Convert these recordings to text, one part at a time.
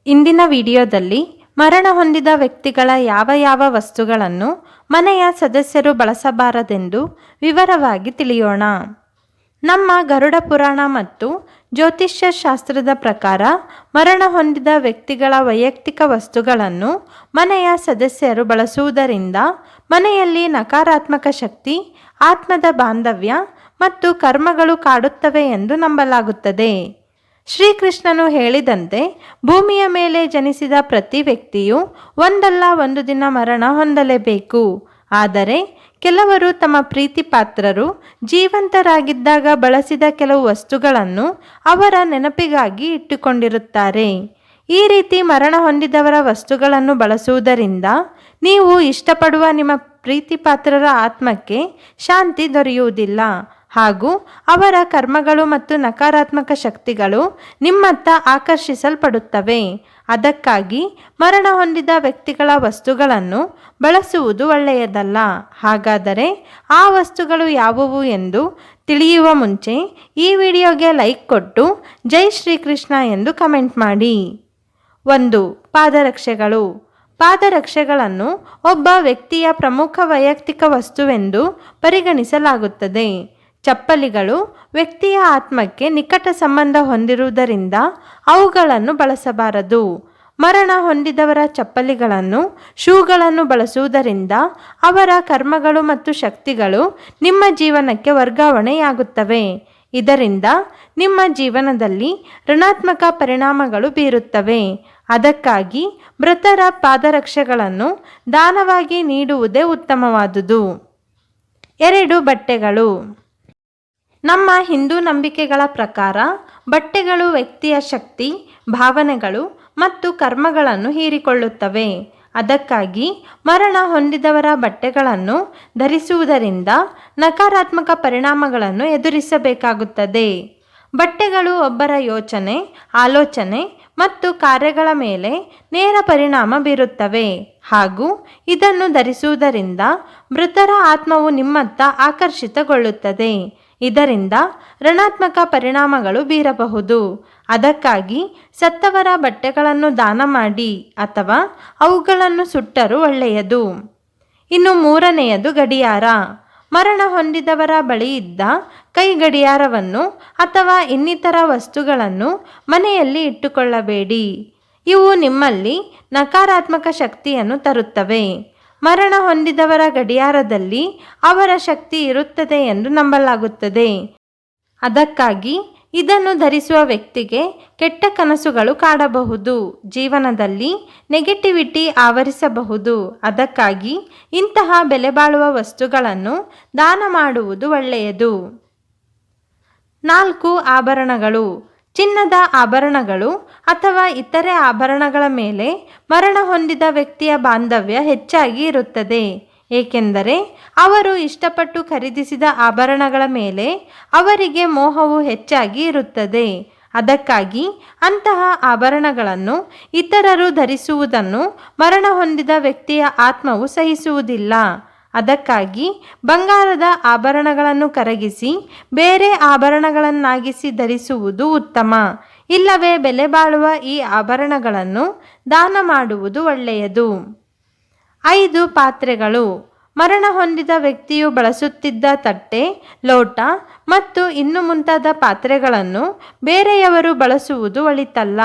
ಇಂದಿನ ವಿಡಿಯೋದಲ್ಲಿ ಮರಣ ಹೊಂದಿದ ವ್ಯಕ್ತಿಗಳ ಯಾವ ವಸ್ತುಗಳನ್ನು ಮನೆಯ ಸದಸ್ಯರು ಬಳಸಬಾರದೆಂದು ವಿವರವಾಗಿ ತಿಳಿಯೋಣ. ನಮ್ಮ ಗರುಡ ಪುರಾಣ ಮತ್ತು ಜ್ಯೋತಿಷ್ಯ ಶಾಸ್ತ್ರದ ಪ್ರಕಾರ ಮರಣ ಹೊಂದಿದ ವ್ಯಕ್ತಿಗಳ ವೈಯಕ್ತಿಕ ವಸ್ತುಗಳನ್ನು ಮನೆಯ ಸದಸ್ಯರು ಬಳಸುವುದರಿಂದ ಮನೆಯಲ್ಲಿ ನಕಾರಾತ್ಮಕ ಶಕ್ತಿ, ಆತ್ಮದ ಬಾಂಧವ್ಯ ಮತ್ತು ಕರ್ಮಗಳು ಕಾಡುತ್ತವೆ ಎಂದು ನಂಬಲಾಗುತ್ತದೆ. ಶ್ರೀಕೃಷ್ಣನು ಹೇಳಿದಂತೆ ಭೂಮಿಯ ಮೇಲೆ ಜನಿಸಿದ ಪ್ರತಿ ವ್ಯಕ್ತಿಯು ಒಂದಲ್ಲ ಒಂದು ದಿನ ಮರಣ ಹೊಂದಲೇಬೇಕು. ಆದರೆ ಕೆಲವರು ತಮ್ಮ ಪ್ರೀತಿ ಪಾತ್ರರು ಜೀವಂತರಾಗಿದ್ದಾಗ ಬಳಸಿದ ಕೆಲವು ವಸ್ತುಗಳನ್ನು ಅವರ ನೆನಪಿಗಾಗಿ ಇಟ್ಟುಕೊಂಡಿರುತ್ತಾರೆ. ಈ ರೀತಿ ಮರಣ ಹೊಂದಿದವರ ವಸ್ತುಗಳನ್ನು ಬಳಸುವುದರಿಂದ ನೀವು ಇಷ್ಟಪಡುವ ನಿಮ್ಮ ಪ್ರೀತಿ ಪಾತ್ರರ ಆತ್ಮಕ್ಕೆ ಶಾಂತಿ ದೊರೆಯುವುದಿಲ್ಲ ಹಾಗೂ ಅವರ ಕರ್ಮಗಳು ಮತ್ತು ನಕಾರಾತ್ಮಕ ಶಕ್ತಿಗಳು ನಿಮ್ಮತ್ತ ಆಕರ್ಷಿಸಲ್ಪಡುತ್ತವೆ. ಅದಕ್ಕಾಗಿ ಮರಣ ಹೊಂದಿದ ವ್ಯಕ್ತಿಗಳ ವಸ್ತುಗಳನ್ನು ಬಳಸುವುದು ಒಳ್ಳೆಯದಲ್ಲ. ಹಾಗಾದರೆ ಆ ವಸ್ತುಗಳು ಯಾವುವು ಎಂದು ತಿಳಿಯುವ ಮುಂಚೆ ಈ ವಿಡಿಯೋಗೆ ಲೈಕ್ ಕೊಟ್ಟು ಜೈ ಶ್ರೀಕೃಷ್ಣ ಎಂದು ಕಮೆಂಟ್ ಮಾಡಿ. 1. ಪಾದರಕ್ಷೆಗಳು. ಪಾದರಕ್ಷೆಗಳನ್ನು ಒಬ್ಬ ವ್ಯಕ್ತಿಯ ಪ್ರಮುಖ ವೈಯಕ್ತಿಕ ವಸ್ತುವೆಂದು ಪರಿಗಣಿಸಲಾಗುತ್ತದೆ. ಚಪ್ಪಲಿಗಳು ವ್ಯಕ್ತಿಯ ಆತ್ಮಕ್ಕೆ ನಿಕಟ ಸಂಬಂಧ ಹೊಂದಿರುವುದರಿಂದ ಅವುಗಳನ್ನು ಬಳಸಬಾರದು. ಮರಣ ಹೊಂದಿದವರ ಚಪ್ಪಲಿಗಳನ್ನು, ಶೂಗಳನ್ನು ಬಳಸುವುದರಿಂದ ಅವರ ಕರ್ಮಗಳು ಮತ್ತು ಶಕ್ತಿಗಳು ನಿಮ್ಮ ಜೀವನಕ್ಕೆ ವರ್ಗಾವಣೆಯಾಗುತ್ತವೆ. ಇದರಿಂದ ನಿಮ್ಮ ಜೀವನದಲ್ಲಿ ಋಣಾತ್ಮಕ ಪರಿಣಾಮಗಳು ಬೀರುತ್ತವೆ. ಅದಕ್ಕಾಗಿ ಮೃತರ ಪಾದರಕ್ಷೆಗಳನ್ನು ದಾನವಾಗಿ ನೀಡುವುದೇ ಉತ್ತಮವಾದುದು. 2. ಬಟ್ಟೆಗಳು. ನಮ್ಮ ಹಿಂದೂ ನಂಬಿಕೆಗಳ ಪ್ರಕಾರ ಬಟ್ಟೆಗಳು ವ್ಯಕ್ತಿಯ ಶಕ್ತಿ, ಭಾವನೆಗಳು ಮತ್ತು ಕರ್ಮಗಳನ್ನು ಹೀರಿಕೊಳ್ಳುತ್ತವೆ. ಅದಕ್ಕಾಗಿ ಮರಣ ಹೊಂದಿದವರ ಬಟ್ಟೆಗಳನ್ನು ಧರಿಸುವುದರಿಂದ ನಕಾರಾತ್ಮಕ ಪರಿಣಾಮಗಳನ್ನು ಎದುರಿಸಬೇಕಾಗುತ್ತದೆ. ಬಟ್ಟೆಗಳು ಒಬ್ಬರ ಯೋಚನೆ, ಆಲೋಚನೆ ಮತ್ತು ಕಾರ್ಯಗಳ ಮೇಲೆ ನೇರ ಪರಿಣಾಮ ಬೀರುತ್ತವೆ ಹಾಗೂ ಇದನ್ನು ಧರಿಸುವುದರಿಂದ ಮೃತರ ಆತ್ಮವು ನಿಮ್ಮತ್ತ ಆಕರ್ಷಿತಗೊಳ್ಳುತ್ತದೆ. ಇದರಿಂದ ಋಣಾತ್ಮಕ ಪರಿಣಾಮಗಳು ಬೀರಬಹುದು. ಅದಕ್ಕಾಗಿ ಸತ್ತವರ ಬಟ್ಟೆಗಳನ್ನು ದಾನ ಮಾಡಿ ಅಥವಾ ಅವುಗಳನ್ನು ಸುಟ್ಟರೂ ಒಳ್ಳೆಯದು. ಇನ್ನು 3ನೇಯದು ಗಡಿಯಾರ. ಮರಣ ಹೊಂದಿದವರ ಬಳಿ ಇದ್ದ ಕೈ ಗಡಿಯಾರವನ್ನು ಅಥವಾ ಇನ್ನಿತರ ವಸ್ತುಗಳನ್ನು ಮನೆಯಲ್ಲಿ ಇಟ್ಟುಕೊಳ್ಳಬೇಡಿ. ಇವು ನಿಮ್ಮಲ್ಲಿ ನಕಾರಾತ್ಮಕ ಶಕ್ತಿಯನ್ನು ತರುತ್ತವೆ. ಮರಣ ಹೊಂದಿದವರ ಗಡಿಯಾರದಲ್ಲಿ ಅವರ ಶಕ್ತಿ ಇರುತ್ತದೆ ಎಂದು ನಂಬಲಾಗುತ್ತದೆ. ಅದಕ್ಕಾಗಿ ಇದನ್ನು ಧರಿಸುವ ವ್ಯಕ್ತಿಗೆ ಕೆಟ್ಟ ಕನಸುಗಳು ಕಾಡಬಹುದು, ಜೀವನದಲ್ಲಿ ನೆಗೆಟಿವಿಟಿ ಆವರಿಸಬಹುದು. ಅದಕ್ಕಾಗಿ ಇಂತಹ ಬೆಲೆಬಾಳುವ ವಸ್ತುಗಳನ್ನು ದಾನ ಮಾಡುವುದು ಒಳ್ಳೆಯದು. 4. ಆಭರಣಗಳು. ಚಿನ್ನದ ಆಭರಣಗಳು ಅಥವಾ ಇತರೆ ಆಭರಣಗಳ ಮೇಲೆ ಮರಣ ಹೊಂದಿದ ವ್ಯಕ್ತಿಯ ಬಾಂಧವ್ಯ ಹೆಚ್ಚಾಗಿ ಇರುತ್ತದೆ. ಏಕೆಂದರೆ ಅವರು ಇಷ್ಟಪಟ್ಟು ಖರೀದಿಸಿದ ಆಭರಣಗಳ ಮೇಲೆ ಅವರಿಗೆ ಮೋಹವು ಹೆಚ್ಚಾಗಿ ಇರುತ್ತದೆ. ಅದಕ್ಕಾಗಿ ಅಂತಹ ಆಭರಣಗಳನ್ನು ಇತರರು ಧರಿಸುವುದನ್ನು ಮರಣ ಹೊಂದಿದ ವ್ಯಕ್ತಿಯ ಆತ್ಮವು ಸಹಿಸುವುದಿಲ್ಲ. ಅದಕ್ಕಾಗಿ ಬಂಗಾರದ ಆಭರಣಗಳನ್ನು ಕರಗಿಸಿ ಬೇರೆ ಆಭರಣಗಳನ್ನಾಗಿಸಿ ಧರಿಸುವುದು ಉತ್ತಮ. ಇಲ್ಲವೇ ಬೆಲೆ ಬಾಳುವ ಈ ಆಭರಣಗಳನ್ನು ದಾನ ಮಾಡುವುದು ಒಳ್ಳೆಯದು. 5. ಪಾತ್ರೆಗಳು. ಮರಣ ಹೊಂದಿದ ವ್ಯಕ್ತಿಯು ಬಳಸುತ್ತಿದ್ದ ತಟ್ಟೆ, ಲೋಟ ಮತ್ತು ಇನ್ನು ಮುಂತಾದ ಪಾತ್ರೆಗಳನ್ನು ಬೇರೆಯವರು ಬಳಸುವುದು ಒಳಿತಲ್ಲ.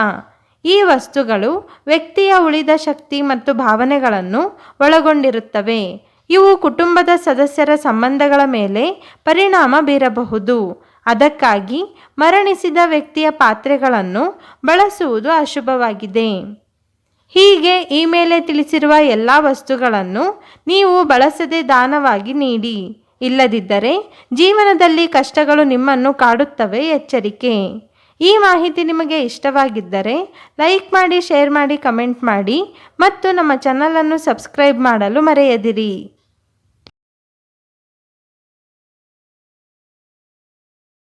ಈ ವಸ್ತುಗಳು ವ್ಯಕ್ತಿಯ ಉಳಿದ ಶಕ್ತಿ ಮತ್ತು ಭಾವನೆಗಳನ್ನು ಒಳಗೊಂಡಿರುತ್ತವೆ. ಇವು ಕುಟುಂಬದ ಸದಸ್ಯರ ಸಂಬಂಧಗಳ ಮೇಲೆ ಪರಿಣಾಮ ಬೀರಬಹುದು. ಅದಕ್ಕಾಗಿ ಮರಣಿಸಿದ ವ್ಯಕ್ತಿಯ ಪಾತ್ರೆಗಳನ್ನು ಬಳಸುವುದು ಅಶುಭವಾಗಿದೆ. ಹೀಗೆ ಈ ಮೇಲೆ ತಿಳಿಸಿರುವ ಎಲ್ಲ ವಸ್ತುಗಳನ್ನು ನೀವು ಬಳಸದೆ ದಾನವಾಗಿ ನೀಡಿ. ಇಲ್ಲದಿದ್ದರೆ ಜೀವನದಲ್ಲಿ ಕಷ್ಟಗಳು ನಿಮ್ಮನ್ನು ಕಾಡುತ್ತವೆ. ಎಚ್ಚರಿಕೆ. ಈ ಮಾಹಿತಿ ನಿಮಗೆ ಇಷ್ಟವಾಗಿದ್ದರೆ ಲೈಕ್ ಮಾಡಿ, ಶೇರ್ ಮಾಡಿ, ಕಮೆಂಟ್ ಮಾಡಿ ಮತ್ತು ನಮ್ಮ ಚಾನಲನ್ನು ಸಬ್ಸ್ಕ್ರೈಬ್ ಮಾಡಲು ಮರೆಯದಿರಿ.